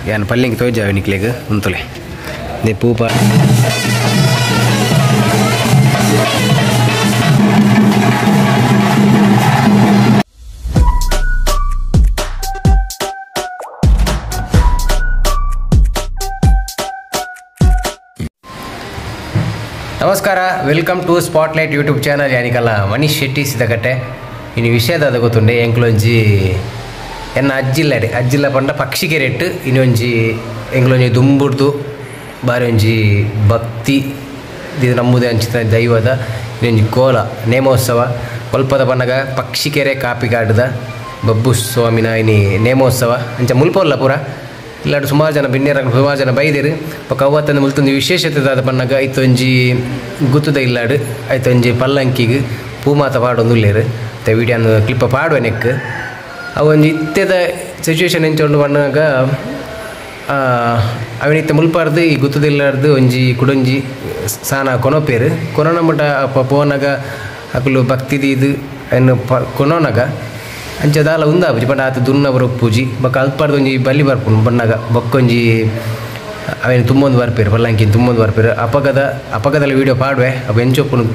यान पल्लिंग तो जावे निकलेगा उनतले दे पूपा ನಮಸ್ಕಾರ welcome to spotlight YouTube channel ಯಾನಿಕಲ್ಲ ಮನೀಶ್ ಶೆಟ್ಟಿ ಸಿದಕಟ್ಟೆ ಇನ್ನು ವಿಷಯದ ಗೊತ್ತುಂಡೆ ಎಂಕ್ಲೊಂಜಿ ಎನ್ನ ಅಜ್ಜಿಲ್ಲ ಪಂಡ ಪಕ್ಷಿಗೆ ರೆಟ್ಟು ಇನ್ನೊಂಜಿ ಎಂಕ್ಲೊಂಜಿ ದುಂಬುಡ್ದು ಬಾರಿ ಒಂಜಿ ಭಕ್ತಿ ಇದು ನಮ್ಮದೇ ಹಂಚಿದ ದೈವದ ಇನ್ನೊಂಜಿ ಕೋಲ ನೇಮೋತ್ಸವ ಕೊಲ್ಪದ ಬಣ್ಣಗ ಪಕ್ಷಿಕೆರೆ ಕಾಪಿಗಾಡ್ದ ಬಬ್ಬು ಸ್ವಾಮಿನ ಇನಿ ನೇಮೋತ್ಸವ ಅಂಚ ಮುಲ್ಪೋಲ್ಲ ಪೂರ ಇಲ್ಲಾಡು ಸುಮಾರು ಜನ ಬಿನ್ನೇರ ಸುಮಾರು ಜನ ಬೈದಿರು ಪಕ್ಕ ಅವತ್ತಂದು ಮುಲ್ತೊಂದು ವಿಶೇಷತೆದಾದ ಬಣ್ಣಗ ಐತೊಂಜಿ ಗುತ್ತದ ಇಲ್ಲಾಡು ಐತೊಂಜಿ ಪಲ್ಲಂಕಿಗೆ ಪೂಮಾತ ಪಾಡೊಂದುಲ್ಲೇರು ಮತ್ತು ವಿಡಿಯೋನು ಕ್ಲಿಪ್ಪ ಪಾಡುವೆ ನೆಕ್ ಅವೊಂದು ಇತ್ಯದ ಸಿಚುವೇಶನ್ ಎಂಚೊಂಡು ಬಣ್ಣಗ ಅವನಿತ್ತ ಮುಲ್ಪಾರ್ದು ಈ ಗುತ್ತದಿಲ್ಲಾರ್ದು ಒಂಜಿ ಕುಡೊಂಜಿ ಸಾನ ಕೊನೋಪೇರು ಕೊನೋನ ಮಟ್ಟ ಪೋನಾಗ ಅಕುಲು ಭಕ್ತಿದು ಇದು ಅನ್ನು ಕೊನೋನಾಗ ಅಂಚದಾಲ ಉಂದಾಪುಜಿ ಪಂಡ ಆತ ದುನ್ನ ಬರೋಪೂಜಿ ಬೊಕ್ಕ ಅಲ್ಪಾರ್ದು ಒಂಜಿ ಬಲ್ಲಿ ಬರ್ಪುನು ಬಣ್ಣಗ ಬೊಕ್ಕೊಂಜಿ ಅವೇನು ತುಂಬೊಂದು ಬರ್ಪೇರು ಪಲ್ಲಂಕಿನ ತುಂಬೊಂದು ಬರ್ಪೇರು ಅಪಗದಲ್ಲಿ ವೀಡಿಯೋ ಪಾಡುವೆ ಅವು ಎಂಚೊಪ್ಪುನು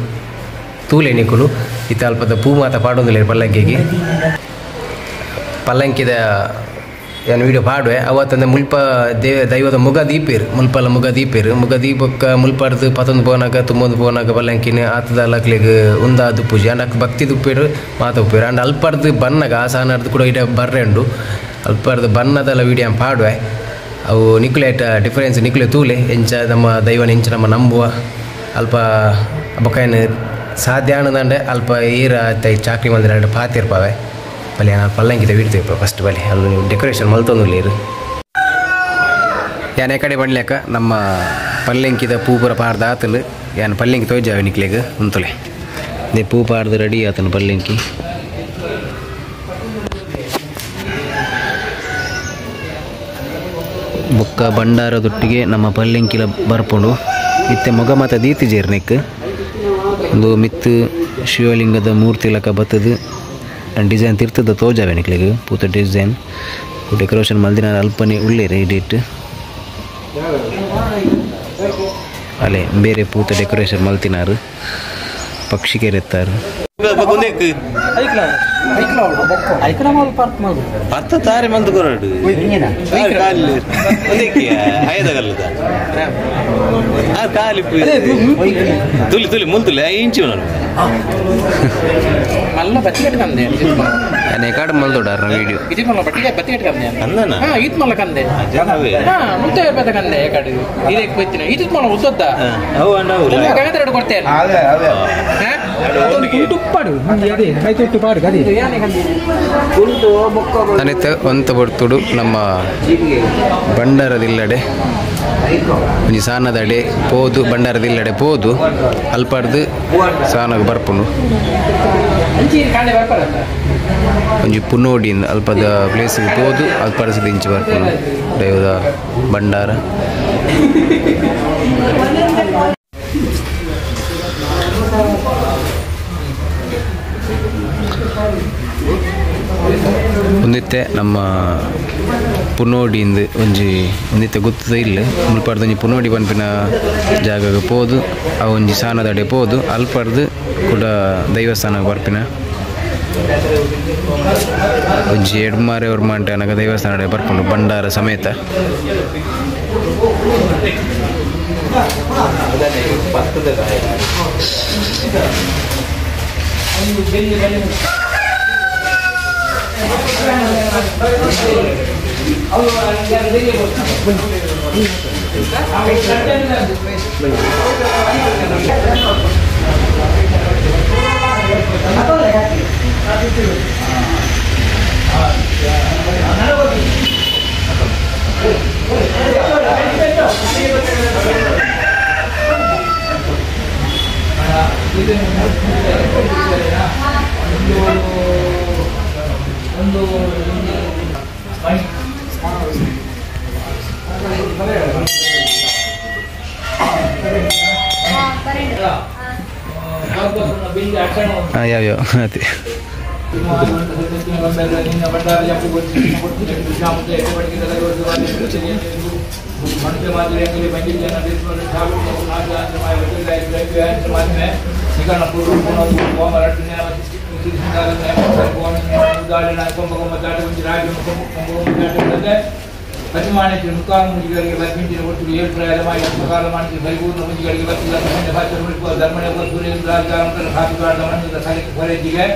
ತೂಲೆ ನಿಕ್ಕುಲು ಇತ್ತ ಅಲ್ಪದ ಪೂ ಮಾತ ಪಾಡೊಂದಿಲ್ಲ ಪಲ್ಲಂಕಿಗೆ ಪಲ್ಲಂಕಿದ ಏನು ವೀಡಿಯೋ ಪಾಡುವೆ ಅವತ್ತಂದ ಮುಲ್ಪ ದೈವದ ಮುಗ ದೀಪೇರು ಮುಲ್ಪಲ್ಲ ಮುಗ ದೀಪಕ್ಕ ಮುಲ್ಪಾಡ್ದು ಪತ್ತೊಂದು ಪೋನಾಗ ತುಂಬೊಂದು ಪೋನಾಗ ಪಲ್ಲಂಕಿನ ಆತದ ಅಕ್ಲಿಗೆ ಉಂದಾದು ಪೂಜೆ ಅಂಡ್ ಅಕ್ಕ ಭಕ್ತಿ ದುಪ್ಪೇರು ಮಾತ ಉಪ್ಪೇರು ಅಂಡ್ ಅಲ್ಪಾರ್ದು ಬಣ್ಣಗ ಆ ಸಾನರ್ದು ಕೂಡ ಇಡ ಬರ್ರೆ ಉಂಡು ಅಲ್ಪಾರ್ದು ಬಣ್ಣದಲ್ಲ ವೀಡಿಯೋ ಪಾಡುವೆ ಅವು ನಿಕ್ಲೇಟ ಡಿಫರೆನ್ಸ್ ನಿಕ್ಲೆ ತೂಲೆ ಎಂಚ ನಮ್ಮ ದೈವನ ಎಂಚ ನಮ್ಮ ನಂಬುವ ಅಲ್ಪ ಬೊಕ್ಕ ಸಾಧ್ಯ ಅನ್ನದಂಡೆ ಅಲ್ಪ ಈರ ಚಾಕ್ರಿ ಮಂದಿರ ಪಾತಿರ್ಪಾವೆ ಬಲಿ ನಾನು ಪಲ್ಲಂಕಿದ ಬಿಡ್ತೇವೆ ಫಸ್ಟ್ ಬಲಿ ಅಲ್ಲಿ ನೀವು ಡೆಕೋರೇಷನ್ ಮಲ್ತೊಂದುಲ್ಲೇರು ಯಾನೇ ಕಡೆ ಬಣ್ಲೇಕ ನಮ್ಮ ಪಲ್ಲಂಕಿದ ಪೂಪುರ ಪಾಡ್ದ ಆತಲು ಯಾನು ಪಲ್ಲಂಕಿ ತೊಯ್ಜಾವೆ ನಿಕ್ಲೆಗ ಉಂತಲೆ ದೇ ಪೂ ಪಾಡ್ದು ರೆಡಿ ಆತನು ಪಲ್ಲಂಕಿ ಬೊಕ್ಕ ಭಂಡಾರದೊಟ್ಟಿಗೆ ನಮ್ಮ ಪಲ್ಲಂಕಿಲ ಬರ್ಪುಂಡು ಇತ್ತೆ ಮೊಗ ಮಾತ ದೀತಿಜೇರು ನೆಕ್ ಒಂದು ಮಿತ್ತು ಶಿವಲಿಂಗದ ಮೂರ್ತಿ ಲಕ ಬತ್ತದು ಡಿಸೈನ್ ತಿರ್ತದ ತೋಜಾವೆ ನಿಕ್ಲಿಗೆ ಪೂತ ಡಿಸೈನ್ ಡೆಕೋರೇಷನ್ ಮಲ್ದಿನ ಅಲ್ಪನೆ ಉಳ್ಳೇರೆ ಇಡಿಟ್ಟು ಅಲ್ಲೇ ಬೇರೆ ಪೂತ ಡೆಕೋರೇಷನ್ ಮಲ್ತಿನಾರು ಪಕ್ಷಿಗೆ ಎತ್ತಾರು ತಾರೆ ಮಂದು ಕೊರಡು ತುಲಿ ತುಲಿ ಮುಲ್ತುಲಿ ಇಂಚು మళ్ళీ బట్టి కట్టుకందే అనే కాడ మళ్ళీ వీడియో ఇది మళ్ళీ బట్టి కట్టుకందే అన్ననా ఇది మళ్ళీ కందే ముందే పెద్ద కందే కాడు ఇది ఎక్కువ ఎత్తిన ఇది మళ్ళీ వద్దొద్దా కగతరెడు కొడితే అదే అదే ಅನಿತ ಒಂತ ಬರ್ತುಡು ನಮ್ಮ ಭಂಡಾರದಿಲ್ಲಡೆ ಒಂಜಿ ಸಾನದಡೆ ಪೋದು ಭಂಡಾರದಿಲ್ಲಡೆ ಪೋದು ಅಲ್ಪಾರ್ದು ಸಾನಾಗ ಬರ್ಪುಂಡು ಒಂಜಿ ಪುನ್ನೋಡಿಯಿಂದ ಅಲ್ಪದ ಪ್ಲೇಸಿಗೆ ಪೋದು ಅಲ್ಪಾರ್ಸಿದ ಇಂಚಿ ಬರ್ಪುಂಡು ದೈವದ ಭಂಡಾರ ಒಂದಿತ್ತೆ ನಮ್ಮ ಪುನ್ನೋಡಿಯಿಂದ ಒಂದಿತ್ತೆ ಗೊತ್ತದ ಇಲ್ಲ ಮುಲ್ಪಾಡ್ದು ಒಂಜಿ ಪುನ್ನೋಡಿ ಪನ್ಪಿನ ಜಾಗಕ್ಕೆ ಪೋದು ಆ ಒಂಜಿ ಸಾನದಡೆ ಪೋದು ಅಲ್ಪಾರ್ದು ಕೂಡ ದೈವಸ್ಥಾನ ಬರ್ಪಿನ ಒಂಜಿ ಎಡ್ಮಾರೆ ವರ್ಮಾಂಟೆ ಅನ್ನಗ ದೈವಸ್ಥಾನ ಬರ್ಕೊಂಡು ಭಂಡಾರ ಸಮೇತ ಯಾವ್ಯಾವ ಅದೇ ಅಭಿಮಾನಿಗಳು ಮುಖಾಲು ಮುಂಜಿಗಳಿಗೆ ಲಕ್ಷ್ಮೀ ಒಟ್ಟು 7 ಪ್ರಯಾಣವಾಗಿ ಸಕಾಲಮಾನಿಸಿ ಪರಿಪೂರ್ಣ ಮುಂಜಿಗಳಿಗೆ ಲಕ್ಷ್ಮೀ ಧರ್ಮಣೆ ಸೂರ್ಯೇಂದ್ರ ಖಾಪಿಗಾಡ ಹೊರಜಿಗೆ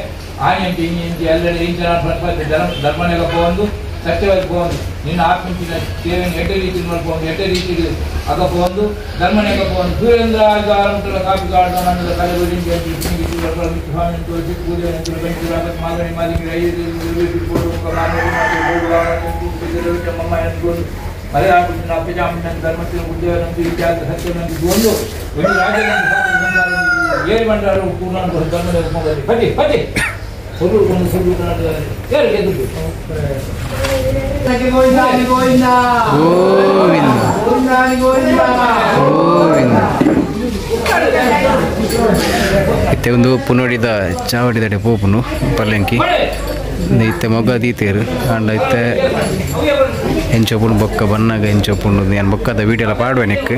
ಆಯಂಟಿ ಇಂಚಿ ಎಲ್ಲೆಡೆ ಇಂಚನ ಧರ್ಮನೆಗೆ ಹೋಗಂದು ಸತ್ಯವಾಗಿ ಹೋಗಂದು ನಿನ್ನ ಆತ್ಮಿಂಚಿನ ಸೇವೆಯನ್ನು ಎಡ್ಡೆ ರೀತಿ ನೋಡ್ಕೊಂಡು ಎಡ್ಡೆ ರೀತಿಗೆ ಆಗ ಹೋಗಂದು ಧರ್ಮನೆಗೆ ಹೋಗಂದು ಸೂರ್ಯೇಂದ್ರ ಕಾಪಿಗಾಡ ನನ್ನದ ಕಲೆಗುಡಿಂಗೆ ಸ್ವಾಮಿ ತೋರಿಸಿ ಪೂಜೆ ಬೆಂಕಿ ಮಾಗಣಿ ಮಾಲಿಗೆ 5 ಮಮ್ಮ ಎನ್ಕೊಂಡು ಮಲಯಾಳದ ಅಪ್ಪಜಾಮಿನ ಧರ್ಮಸ್ಥಳ ಉದ್ಯೋಗ ವಿಚಾರ ಸತ್ಯವನ್ನು ಒಂದು ರಾಜ್ಯದಲ್ಲಿ ಏಳು ಮಂಡಲ ಪೂರ್ಣ ಧರ್ಮದ ಪದಿ ಪದಿ ಸುಳ್ಳು ಸುಳ್ಳು ಯಾರಿಗೆ ದುಡ್ಡು ಇತ್ತೆ ಒಂದು ಪುನೋಡಿದ ಚಾವಡಿದಡೆ ಪೋಪುನು ಪರ್ಲೆಂಕಿ ಇತ್ತೆ ಮೊಗ್ಗ ದೀತೇರು ಅಂಡ ಇತ್ತೆ ಎಂಚೊಪ್ಪುಂಡು ಬೊಕ್ಕ ಬನ್ನಾಗ ಎಂಚೊಪ್ಪುಂಡು ನಾನು ಬೊಕ್ಕದ ವೀಡಿಯೋ ಎಲ್ಲ ಪಾಡುವೆ ನೆಕ್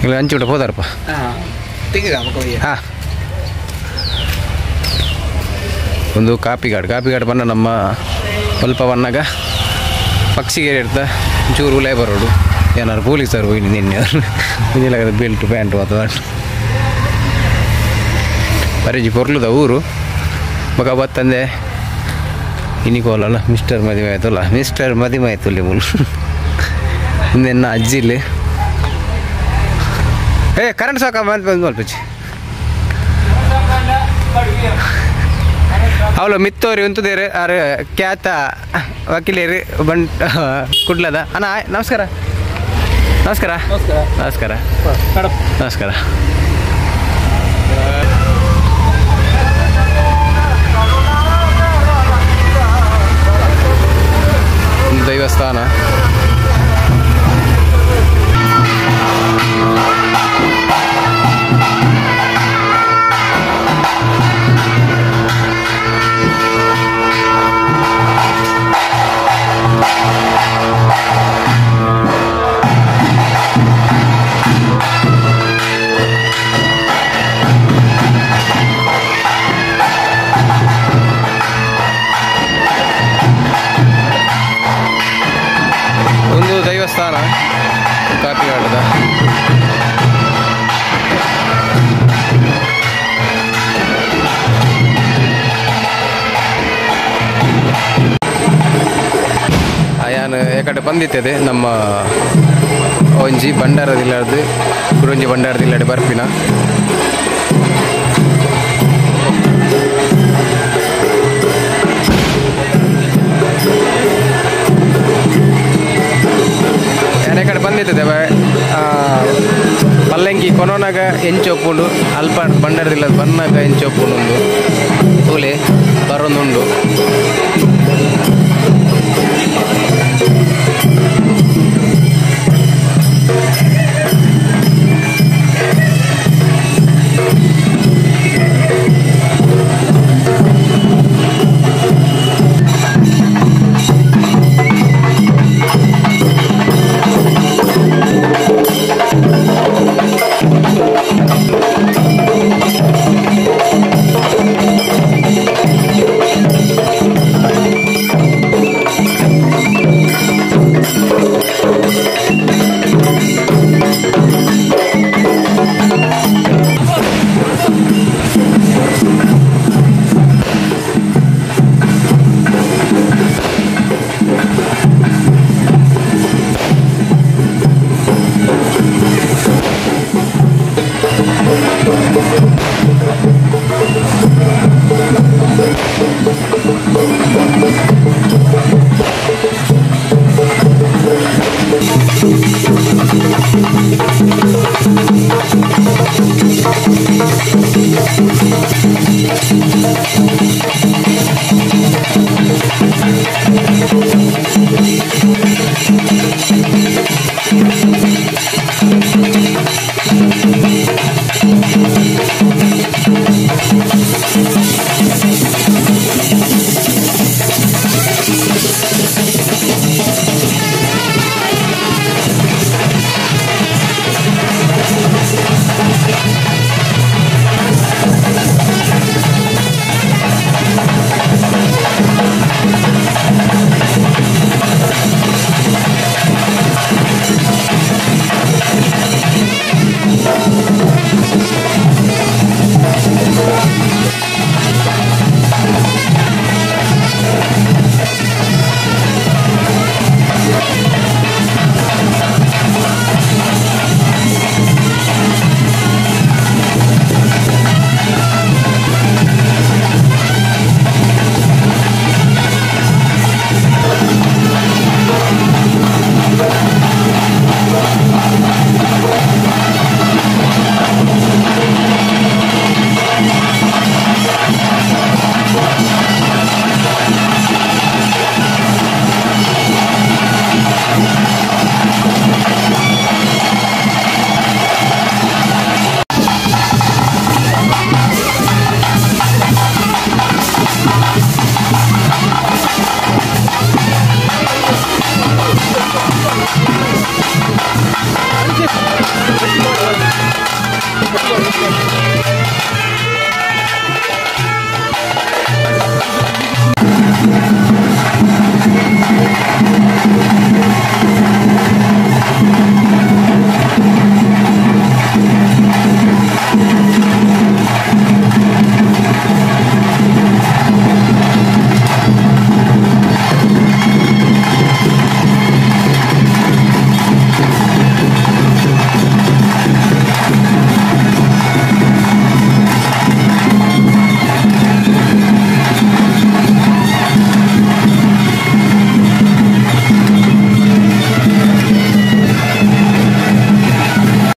ಇಲ್ಲ ಹಂಚಿಬಿಟ್ಟು ಹೋದಾರಪ್ಪ ಹಾಂ ಒಂದು ಕಾಪಿಗಾಡು ಬಣ್ಣ ನಮ್ಮ ಸ್ವಲ್ಪ ಬಣ್ಣಗ ಪಕ್ಷಿಗೆರೆ ಇರ್ತಾ ಚೂರು ಲೇಬರ್ ರೋಡು ಏನಾರು ಪೊಲೀಸರು ಹೋಗಿ ನಿನ್ನೆ ನಿನ್ನೆ ಬೆಲ್ಟ್ ಪ್ಯಾಂಟು ಅಥವಾ ಬರೀಜಿ ಪೊರ್ಲುದ ಊರು ಮಗ ಬತ್ತಂದೆ ಇನ್ನಿಕೋಲಲ್ಲ ಮಿಸ್ಟರ್ ಮದುವೆ ಆಯ್ತಲ್ಲ ಮಿಸ್ಟರ್ ಮದುವೆ ಆಯ್ತು ಇಲ್ಲಿ ಮುಲ್ ಹಿಂದೆನ್ನ ಅಜ್ಜಿಲಿ ಕರೆಂಟ್ ಸಾಕ ಬಂದು ಮಲ್ಪಚ್ಚಿ ಅವಳು ಮಿತ್ತೋರಿ ಉಂತದೇರು ಅರೆ ಕ್ಯಾತ ವಕೀಲೇರಿ ಬಂಟ್ ಕುಡ್ಲದ ಅಣ್ಣ ನಮಸ್ಕಾರ ನಮಸ್ಕಾರ ನಮಸ್ಕಾರ ನಮಸ್ಕಾರ ದೇವಸ್ಥಾನ ಒಂದು ದೇವಸ್ಥಾನ ಕಾಪಿಗಾಡದ ಆಯಾನ ಏಕಡೆ ಬಂದಿತ್ತದೆ ನಮ್ಮ ಒಂಜಿ ಬಂಡಾರದಿಲ್ಲಾರ್ದು ಗುರುಂಜಿ ಬಂಡಾರದಿಲ್ಲಾಡೆ ಬರ್ಪಿನ ಕಡೆ ಬಂದಿರ್ತದೆ ಪಲ್ಲಂಗಿ ಕೊನೋನಾಗ ಎಂಚೊಪ್ಪುಂಡು ಅಲ್ಪ ಬಂಡಾರದಿಲ್ಲ ಬನ್ನಾಗ ಎಂಚೊಪ್ಪುಂಡು ಒಂದು ತೂಲೆ ಬರೋದುಂಡು